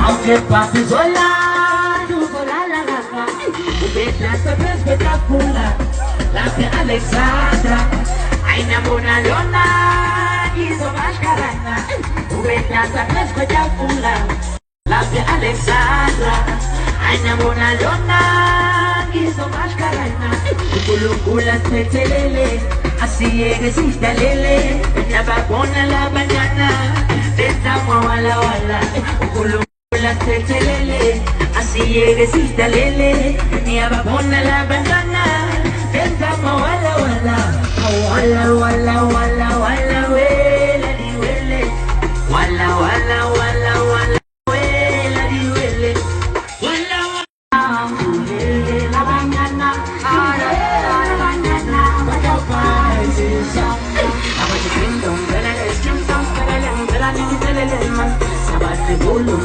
Aunque pases sola, tu sola la gata. Vete hasta espectacular, la de Alexandra. Ay, Mona Leona, hizo más carana. Vete hasta espectacular, la de Alexandra. Ay, Mona Leona, hizo más carana. Culunculas petelele, así existe lele. La vagona la mañana, estamos wala wala. Culunculas petelele, así existe lele. Ni a vagona la mañana, estamos wala wala. Wala wala wala wala wela di wele. Wala wala wala wala wela di wele. Wala wala. La mañana, la mañana, vaya paisa. Sabate bolo.